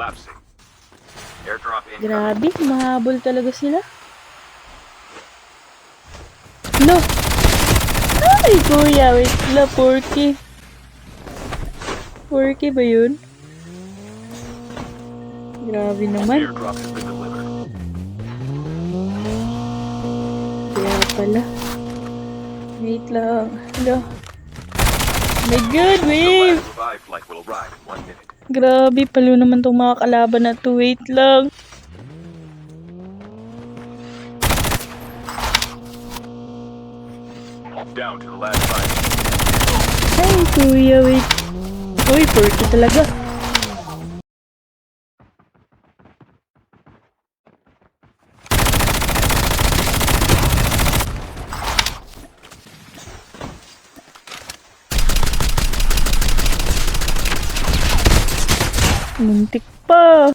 collapsing. Airdrop incoming. Grabe, mahabol talaga sila. No! Ay, kuya, wait lang, 4K. 4K ba yun? Grabe naman. Airdrop has been delivered. Kaya pala. Wait lang. Hello. My God, The wave! last revived flight will arrive in 1 minute. Grabe, palo naman tong mga kalaban na to. Wait lang. Down to the last 5. Ay, kuya, wait. Uy, 40 talaga. Muntik pa.